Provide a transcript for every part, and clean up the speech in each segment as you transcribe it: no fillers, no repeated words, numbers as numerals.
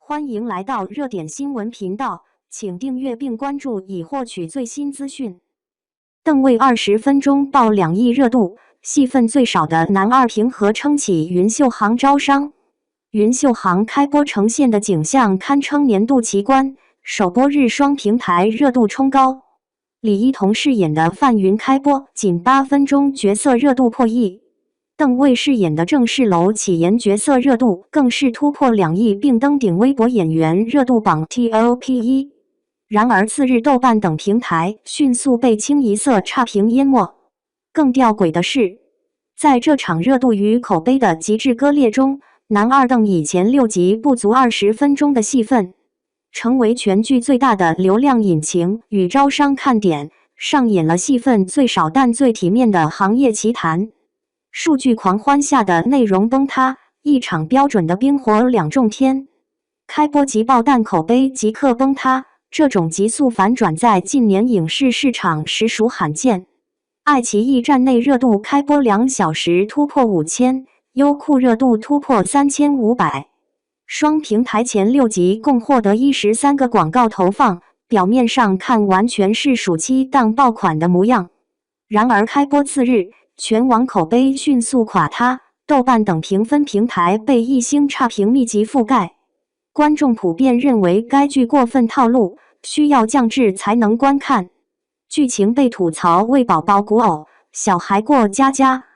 欢迎来到热点新闻频道，请订阅并关注以获取最新资讯。邓为20分钟爆2亿热度，戏份最少的男二平和撑起云秀行招商。云秀行开播呈现的景象堪称年度奇观，首播日双平台热度冲高。李一桐饰演的范云开播仅8分钟，角色热度破亿。邓为饰演的郑世楼启言角色热度更是突破2亿，并登顶微博演员热度榜 TOP1。然而次日豆瓣等平台迅速被清一色差评淹没。更吊诡的是，在这场热度与口碑的极致割裂中，男二邓以前6集不足20分钟的戏份，成为全剧最大的流量引擎与招商看点，上演了戏份最少但最体面的行业奇谈。数据狂欢下的内容崩塌，一场标准的冰火两重天。开播即爆，但口碑即刻崩塌，这种急速反转在近年影视市场实属罕见。爱奇艺站内热度开播2小时突破5000，优酷热度突破3500。双平台前6集共获得13个广告投放，表面上看完全是暑期档爆款的模样。然而开播次日，全网口碑迅速垮塌，豆瓣等评分平台被1星差评密集覆盖。观众普遍认为该剧过分套路，需要降智才能观看。剧情被吐槽为宝宝古偶，小孩过家家。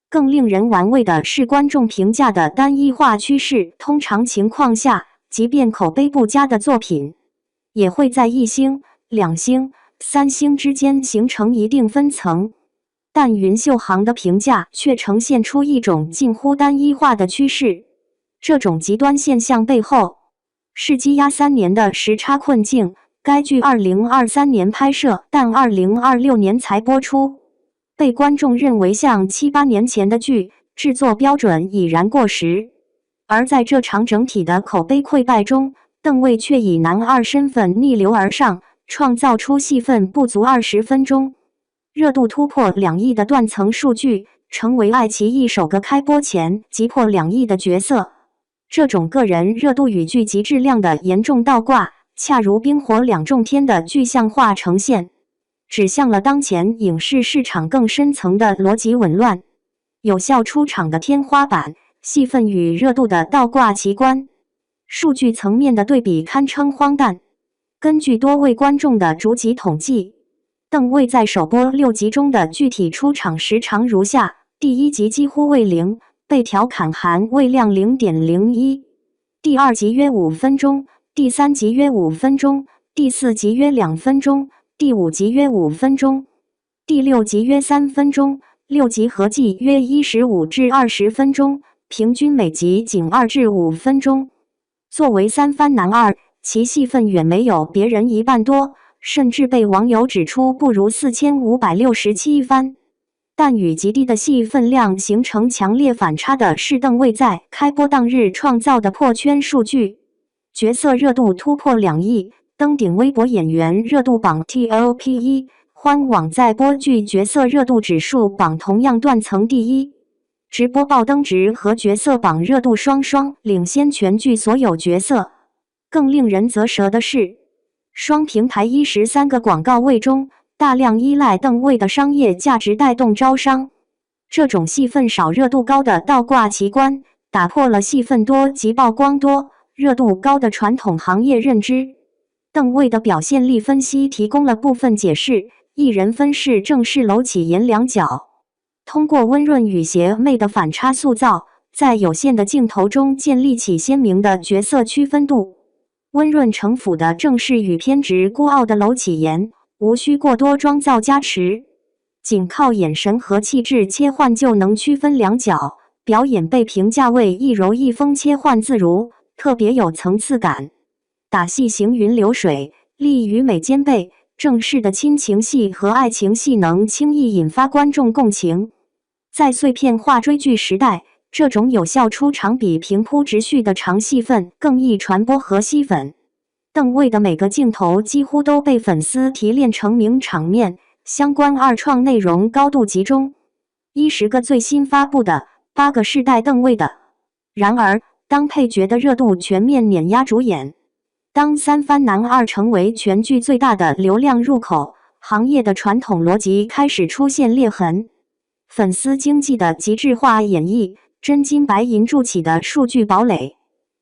更令人玩味的是观众评价的单一化趋势。通常情况下，即便口碑不佳的作品，也会在1星、2星、3星之间形成一定分层。但云秀行的评价却呈现出一种近乎单一化的趋势。这种极端现象背后，是积压3年的时差困境。该剧2023年拍摄，但2026年才播出，被观众认为像7、8年前的剧，制作标准已然过时。而在这场整体的口碑溃败中，邓为却以男二身份逆流而上，创造出戏份不足20分钟，热度突破2亿的断层数据，成为爱奇艺首个开播前即破2亿的角色。这种个人热度与剧集质量的严重倒挂，恰如冰火两重天的具象化呈现，指向了当前影视市场更深层的逻辑紊乱。有效出场的天花板，戏份与热度的倒挂奇观。数据层面的对比堪称荒诞。根据多位观众的逐集统计，邓为在首播6集中的具体出场时长如下：第1集几乎为0，被调侃含位量 0.01； 第2集约5分钟，第3集约5分钟，第4集约2分钟，第5集约5分钟，第6集约3分钟，6集合计约15至20分钟，平均每集仅2至5分钟。作为3番男二，其戏份远没有别人1半多，甚至被网友指出不如4567番。但与极低的戏份量形成强烈反差的是邓为在开播当日创造的破圈数据，角色热度突破2亿，登顶微博演员热度榜 TOP1， 欢网在播剧角色热度指数榜同样断层第1，直播爆登值和角色榜热度双双领先全剧所有角色。更令人啧舌的是，双平台13个广告位中，大量依赖邓为的商业价值带动招商。这种戏份少热度高的倒挂奇观，打破了戏份多即曝光多、热度高的传统行业认知。邓为的表现力分析提供了部分解释：一人分饰郑世楼启言2角，通过温润与邪魅的反差塑造，在有限的镜头中建立起鲜明的角色区分度。温润城府的郑世与偏执孤傲的楼启言，无需过多妆造加持，仅靠眼神和气质切换就能区分2角，表演被评价为一柔一锋，切换自如，特别有层次感。打戏行云流水，力与美兼备，郑世的亲情戏和爱情戏能轻易引发观众共情。在碎片化追剧时代，这种有效出场比平铺直叙的长戏份更易传播和吸粉。邓为的每个镜头几乎都被粉丝提炼成名场面，相关二创内容高度集中。10个最新发布的，8个是带邓为的。然而，当配角的热度全面碾压主演，当三番男二成为全剧最大的流量入口，行业的传统逻辑开始出现裂痕。粉丝经济的极致化演绎，真金白银筑起的数据堡垒。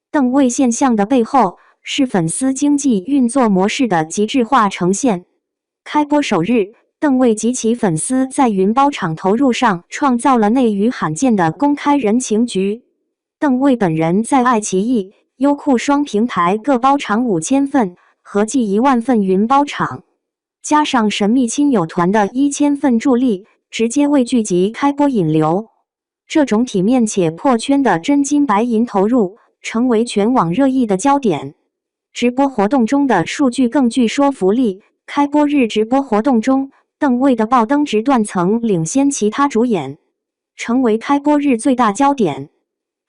邓魏现象的背后，是粉丝经济运作模式的极致化呈现。开播首日，邓魏及其粉丝在云包场投入上创造了内娱罕见的公开人情局。邓魏本人在爱奇艺、优酷双平台各包场5000份，合计1万份云包场，加上神秘亲友团的1000份助力，直接为剧集开播引流。这种体面且破圈的真金白银投入，成为全网热议的焦点。直播活动中的数据更具说服力。开播日直播活动中，邓魏的爆灯直断层领先其他主演，成为开播日最大焦点。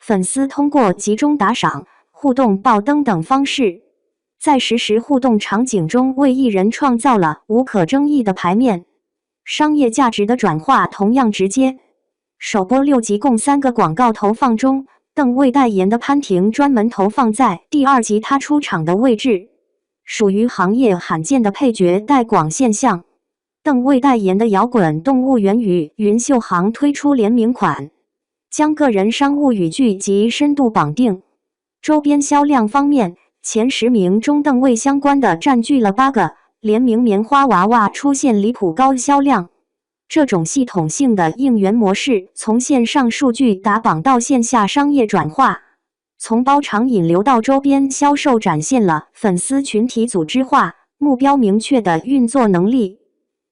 粉丝通过集中打赏、互动爆灯等方式，在实时互动场景中为艺人创造了无可争议的牌面，商业价值的转化同样直接。首播6集共3个广告投放中，邓魏代言的潘婷专门投放在第2集他出场的位置，属于行业罕见的配角带广现象。邓魏代言的摇滚动物园与云秀行推出联名款，将个人商务语句及深度绑定。周边销量方面，前10名中邓魏相关的占据了8个，联名棉花娃娃出现离谱高销量。这种系统性的应援模式，从线上数据打榜到线下商业转化，从包场引流到周边销售，展现了粉丝群体组织化、目标明确的运作能力。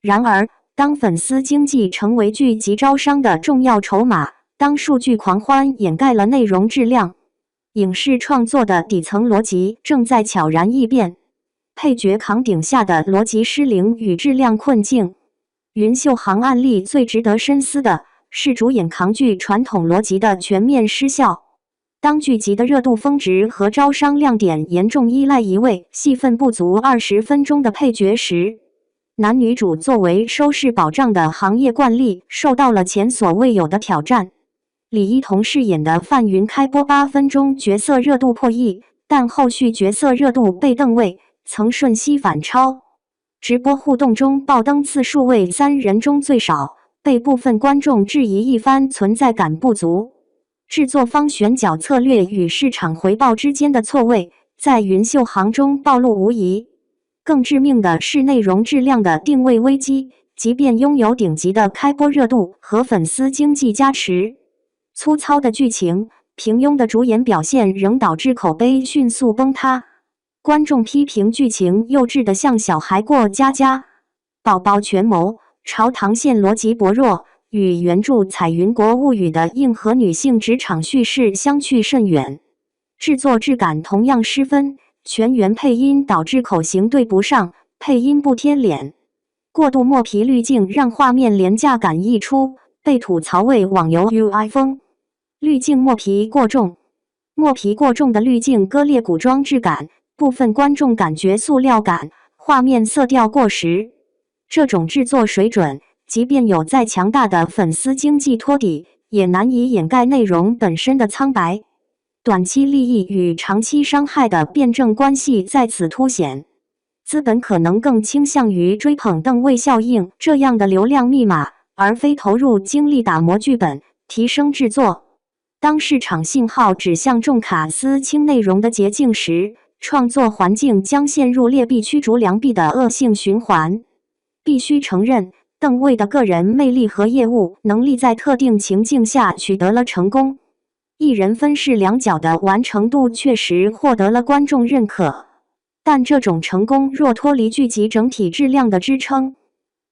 然而，当粉丝经济成为剧集招商的重要筹码，当数据狂欢掩盖了内容质量，影视创作的底层逻辑正在悄然异变。配角扛鼎下的逻辑失灵与质量困境。云秀行案例最值得深思的是主演扛剧传统逻辑的全面失效。当剧集的热度峰值和招商亮点严重依赖一位戏份不足20分钟的配角时，男女主作为收视保障的行业惯例受到了前所未有的挑战。李一桐饰演的范云开播8分钟角色热度破亿，但后续角色热度被邓魏曾瞬息反超。直播互动中爆灯次数为3人中最少，被部分观众质疑一番存在感不足。制作方选角策略与市场回报之间的错位，在云秀行中暴露无遗。更致命的是内容质量的定位危机，即便拥有顶级的开播热度和粉丝经济加持，粗糙的剧情、平庸的主演表现仍导致口碑迅速崩塌。观众批评剧情幼稚的像小孩过家家，宝宝权谋、朝堂线逻辑薄弱，与原著《彩云国物语》的硬核女性职场叙事相去甚远。制作质感同样失分，全员配音导致口型对不上，配音不贴脸。过度墨皮滤镜让画面廉价感溢出，被吐槽为网游 UI 风。滤镜墨皮过重，墨皮过重的滤镜割裂古装质感，部分观众感觉塑料感，画面色调过时。这种制作水准，即便有再强大的粉丝经济托底，也难以掩盖内容本身的苍白。短期利益与长期伤害的辩证关系在此凸显。资本可能更倾向于追捧邓魏效应这样的流量密码，而非投入精力打磨剧本，提升制作。当市场信号指向重卡司轻内容的捷径时，创作环境将陷入劣币驱逐良币的恶性循环。必须承认，邓魏的个人魅力和业务能力在特定情境下取得了成功。一人分饰两角的完成度确实获得了观众认可，但这种成功若脱离剧集整体质量的支撑，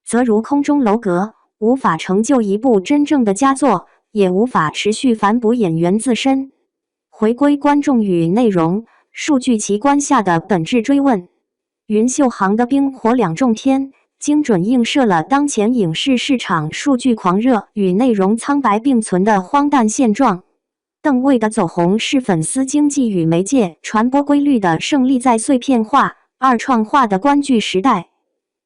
则如空中楼阁，无法成就一部真正的佳作，也无法持续反哺演员自身。回归观众与内容、数据奇观下的本质追问。云秀行的冰火两重天，精准映射了当前影视市场数据狂热与内容苍白并存的荒诞现状。邓魏的走红是粉丝经济与媒介传播规律的胜利，在碎片化、二创化的观剧时代，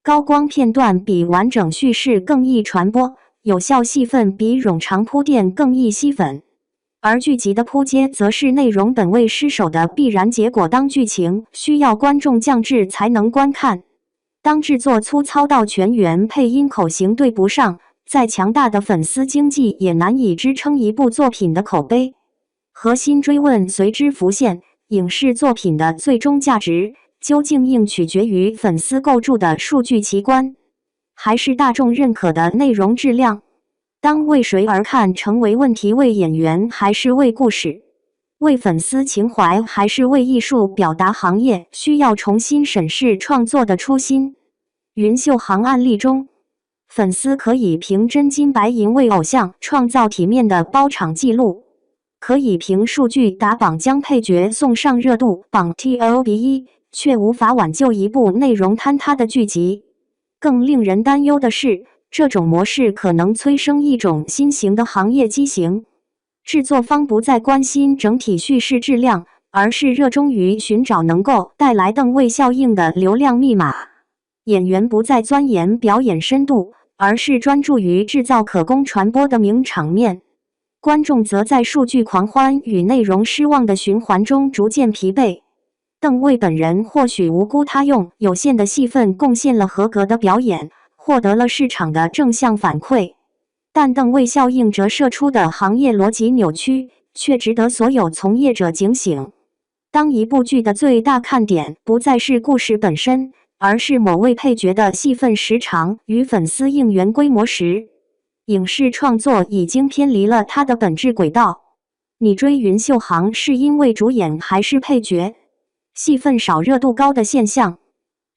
高光片段比完整叙事更易传播，有效戏份比冗长铺垫更易吸粉。而剧集的扑街则是内容本位失守的必然结果。当剧情需要观众降智才能观看，当制作粗糙到全员配音口型对不上，再强大的粉丝经济也难以支撑一部作品的口碑。核心追问随之浮现：影视作品的最终价值究竟应取决于粉丝构筑的数据奇观，还是大众认可的内容质量？当为谁而看成为问题，为演员还是为故事？为粉丝情怀还是为艺术表达？行业需要重新审视创作的初心。云秀行案例中，粉丝可以凭真金白银为偶像创造体面的包场记录，可以凭数据打榜将配角送上热度榜 TOP1，却无法挽救一部内容坍塌的剧集。更令人担忧的是，这种模式可能催生一种新型的行业畸形。制作方不再关心整体叙事质量，而是热衷于寻找能够带来邓位效应的流量密码。演员不再钻研表演深度，而是专注于制造可供传播的名场面。观众则在数据狂欢与内容失望的循环中逐渐疲惫。邓位本人或许无辜，他用有限的戏份贡献了合格的表演，获得了市场的正向反馈。但邓位效应折射出的行业逻辑扭曲，却值得所有从业者警醒。当一部剧的最大看点不再是故事本身，而是某位配角的戏份时长与粉丝应援规模时，影视创作已经偏离了它的本质轨道。你追云秀行是因为主演还是配角？戏份少热度高的现象，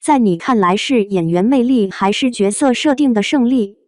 在你看来是演员魅力还是角色设定的胜利？